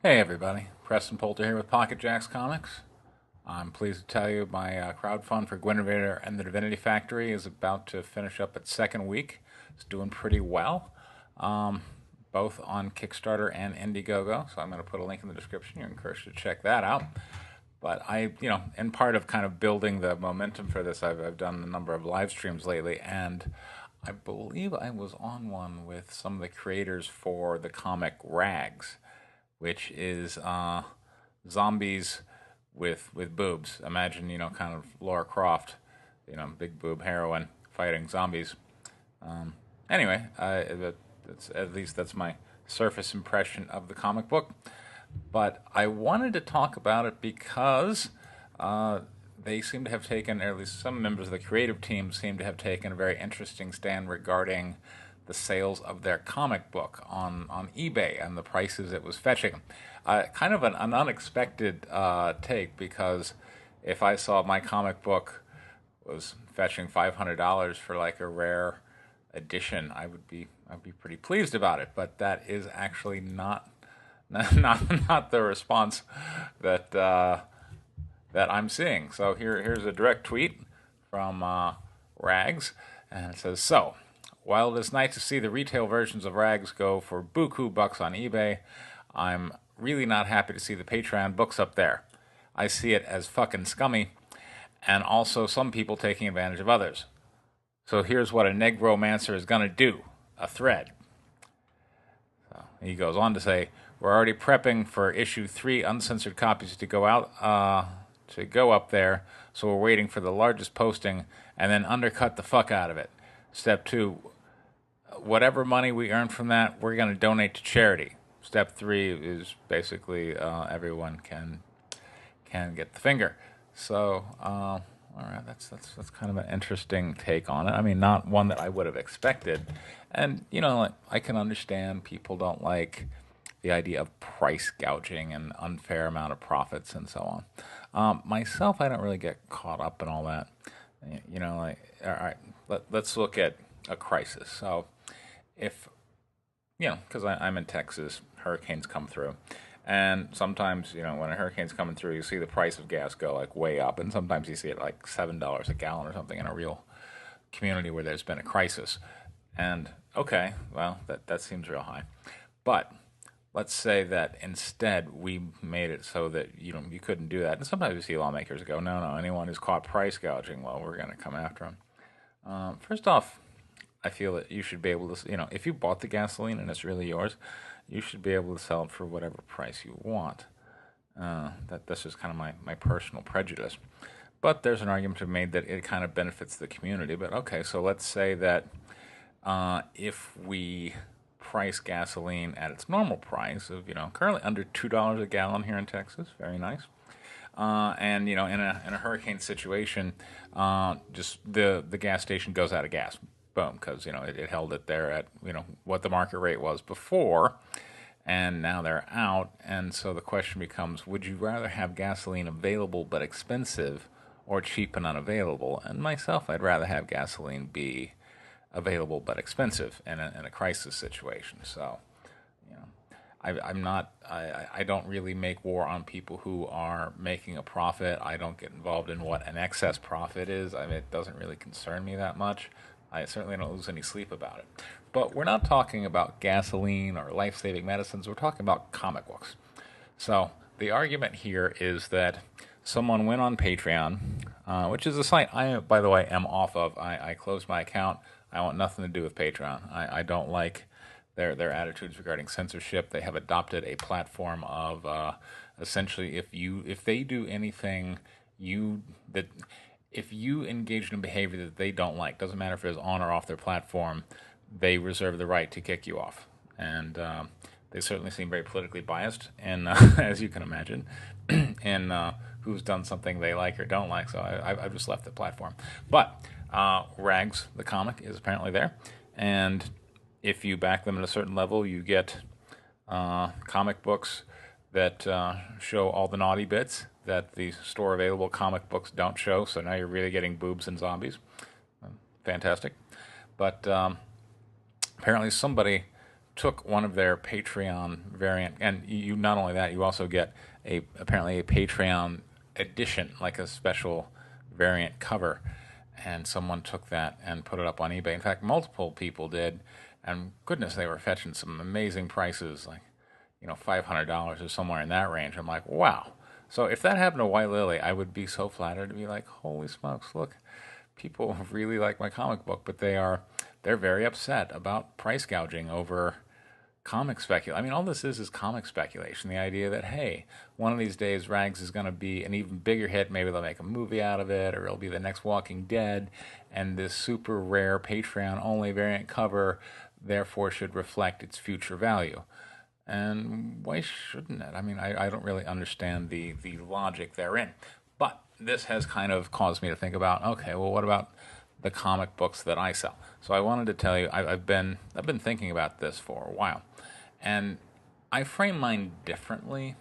Hey everybody, Preston Poulter here with Pocket Jacks Comics. I'm pleased to tell you my crowdfund for Gwynnevader and the Divinity Factory is about to finish up its second week. It's doing pretty well, um, both on Kickstarter and Indiegogo. So I'm going to put a link in the description. You're encouraged to check that out. But in part of kind of building the momentum for this, I've done a number of live streams lately, and I believe I was on one with some of the creators for the comic RAGS, which is zombies with boobs. Imagine, kind of Laura Croft, big boob heroine fighting zombies. Anyway, at least that's my surface impression of the comic book. But I wanted to talk about it because they seem to have taken, or at least some members of the creative team seem to have taken a very interesting stand regarding the sales of their comic book on eBay and the prices it was fetching. Kind of an unexpected take, because if I saw my comic book was fetching $500 for like a rare edition, I'd be pretty pleased about it. But that is actually not the response that that I'm seeing. So here's a direct tweet from Rags, and it says, "So, while it is nice to see the retail versions of Rags go for buku bucks on eBay, I'm really not happy to see the Patreon books up there. I see it as fucking scummy, and also some people taking advantage of others. So here's what a negromancer is gonna do: a thread." So he goes on to say, "We're already prepping for issue 3 uncensored copies to go out to go up there, so we're waiting for the largest posting and then undercut the fuck out of it. Step 2, whatever money we earn from that, we're going to donate to charity. Step 3 is basically everyone can get the finger." So, all right, that's kind of an interesting take on it. I mean, not one that I would have expected, and I can understand people don't like the idea of price gouging and unfair amount of profits and so on. Myself, I don't really get caught up in all that. All right, let's look at a crisis. So, if because I'm in Texas, hurricanes come through, and sometimes when a hurricane's coming through, you see the price of gas go like way up, and sometimes you see it like $7 a gallon or something in a real community where there's been a crisis. And okay, well that seems real high, but let's say that instead we made it so that you couldn't do that. And sometimes you see lawmakers go, no, anyone who's caught price gouging, well, we're going to come after them. First off, I feel that you should be able to, if you bought the gasoline and it's really yours, you should be able to sell it for whatever price you want. That's just kind of my personal prejudice. But there's an argument to be made that it kind of benefits the community. But okay, so let's say that if we price gasoline at its normal price of currently under $2 a gallon here in Texas, very nice. And in a hurricane situation, just the gas station goes out of gas, boom, because it held it there at what the market rate was before, and now they're out. And so the question becomes: would you rather have gasoline available but expensive, or cheap and unavailable? And myself, I'd rather have gasoline be available but expensive in a crisis situation. So, I'm not. I don't really make war on people who are making a profit. I don't get involved in what an excess profit is. I mean, it doesn't really concern me that much. I certainly don't lose any sleep about it. But we're not talking about gasoline or life-saving medicines. We're talking about comic books. So the argument here is that someone went on Patreon, which is a site I, by the way, am off of. I closed my account. I want nothing to do with Patreon. I don't like their attitudes regarding censorship. They have adopted a platform of essentially if they do anything if you engage in behavior that they don't like, doesn't matter if it's on or off their platform, they reserve the right to kick you off. And they certainly seem very politically biased, and as you can imagine, and who's done something they like or don't like. So I've just left the platform. But Rags, the comic, is apparently there, and if you back them at a certain level, you get comic books that show all the naughty bits that the store available comic books don't show. So now you're really getting boobs and zombies. Fantastic. But apparently somebody took one of their Patreon variant, and you not only that, you also get apparently a Patreon edition, like a special variant cover, and someone took that and put it up on eBay. In fact, multiple people did, and goodness, they were fetching some amazing prices, like $500 or somewhere in that range. I'm like, wow. So if that happened to White Lily, I would be so flattered to be like, holy smokes, look, people really like my comic book, but they're very upset about price gouging over comic speculation. I mean, all this is comic speculation. The idea that, hey, one of these days Rags is going to be an even bigger hit. Maybe they'll make a movie out of it, or it'll be the next Walking Dead, and this super rare Patreon only variant cover therefore should reflect its future value. And why shouldn't it? I mean, I don't really understand the logic therein. But this has kind of caused me to think about, okay, well, what about the comic books that I sell? So I wanted to tell you, I've been thinking about this for a while, and I frame mine differently.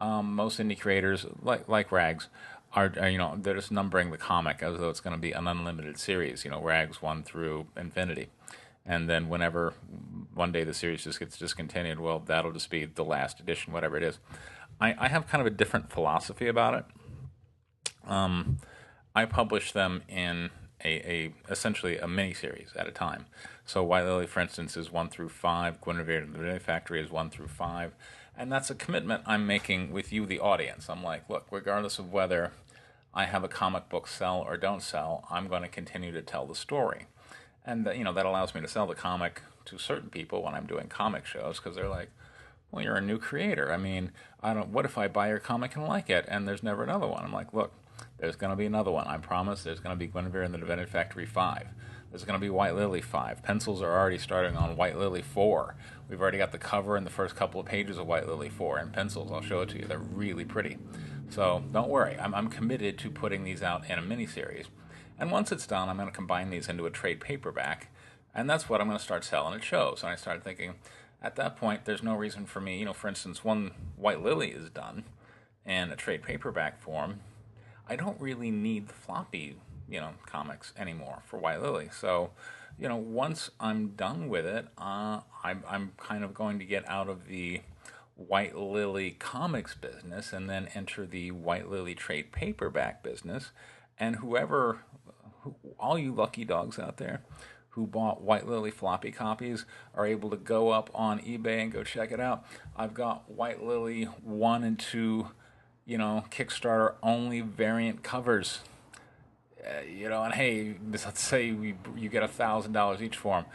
Most indie creators, like Rags, are they're just numbering the comic as though it's going to be an unlimited series. Rags 1 through infinity, and then whenever one day the series just gets discontinued, well, that'll just be the last edition, whatever it is. I have kind of a different philosophy about it. I publish them in essentially a mini series at a time. So White Lily, for instance, is 1 through 5. Guinevere and the Divinity Factory is 1 through 5. And that's a commitment I'm making with you, the audience. I'm like, look, regardless of whether I have a comic book sell or don't sell, I'm going to continue to tell the story. And that allows me to sell the comic to certain people when I'm doing comic shows, because they're like, well, you're a new creator. I mean, what if I buy your comic and like it and there's never another one? I'm like, look, there's going to be another one. I promise. There's going to be Guinevere and the Divinity Factory 5. There's going to be White Lily 5. Pencils are already starting on White Lily 4. We've already got the cover and the first couple of pages of White Lily 4 in pencils. I'll show it to you. They're really pretty. So don't worry. I'm committed to putting these out in a miniseries. And once it's done, I'm going to combine these into a trade paperback. And that's what I'm going to start selling at shows. And I started thinking, at that point, there's no reason for me, for instance, when White Lily is done in a trade paperback form, I don't really need the floppy, comics anymore for White Lily. So, once I'm done with it, I'm kind of going to get out of the White Lily comics business and then enter the White Lily trade paperback business. And all you lucky dogs out there who bought White Lily floppy copies are able to go up on eBay and go check it out. I've got White Lily 1 and 2, Kickstarter only variant covers. And hey, let's say you get $1,000 each for them.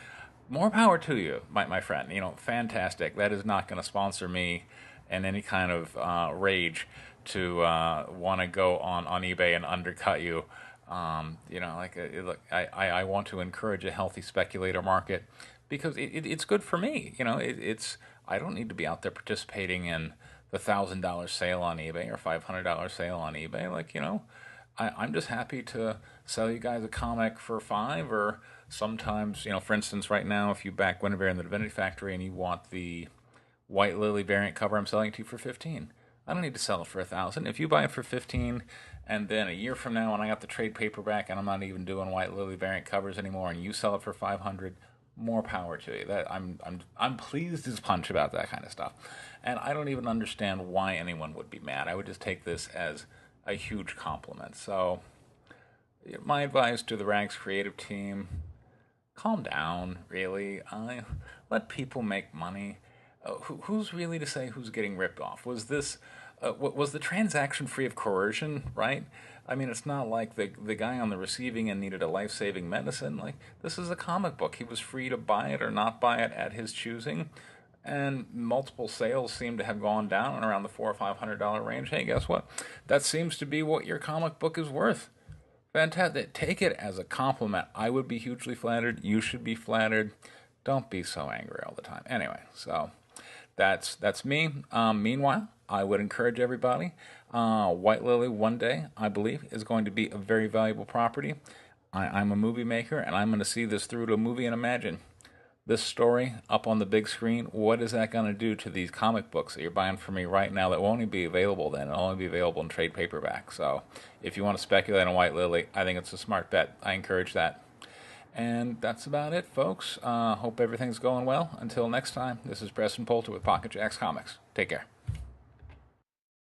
More power to you, my friend. Fantastic. That is not going to sponsor me in any kind of rage to want to go on eBay and undercut you. Look, I want to encourage a healthy speculator market because it's good for me. I don't need to be out there participating in the $1,000 sale on eBay or $500 sale on eBay. I'm just happy to sell you guys a comic for $5, or sometimes, for instance, right now, if you back Guinevere and the Divinity Factory and you want the White Lily variant cover, I'm selling it to you for $15. I don't need to sell it for $1,000. If you buy it for $15, and then a year from now, when I got the trade paperback and I'm not even doing White Lily variant covers anymore, and you sell it for $500, more power to you. That I'm pleased as punch about that kind of stuff, and I don't even understand why anyone would be mad. I would just take this as a huge compliment. So, my advice to the Rags creative team: calm down. Really, let people make money. Who's really to say who's getting ripped off? Was the transaction free of coercion, right? I mean, it's not like the guy on the receiving end needed a life-saving medicine. Like, this is a comic book. He was free to buy it or not buy it at his choosing. And multiple sales seem to have gone down around the $400 or $500 range. Hey, guess what? That seems to be what your comic book is worth. Fantastic. Take it as a compliment. I would be hugely flattered. You should be flattered. Don't be so angry all the time. Anyway, so that's me. Meanwhile, I would encourage everybody. White Lily, one day, I believe, is going to be a very valuable property. I'm a movie maker, and I'm going to see this through to a movie and imagine this story up on the big screen. What is that going to do to these comic books that you're buying from me right now that won't even be available then? It'll only be available in trade paperback. So if you want to speculate on White Lily, I think it's a smart bet. I encourage that. And that's about it, folks. Hope everything's going well. Until next time, this is Preston Poulter with Pocket Jacks Comics. Take care.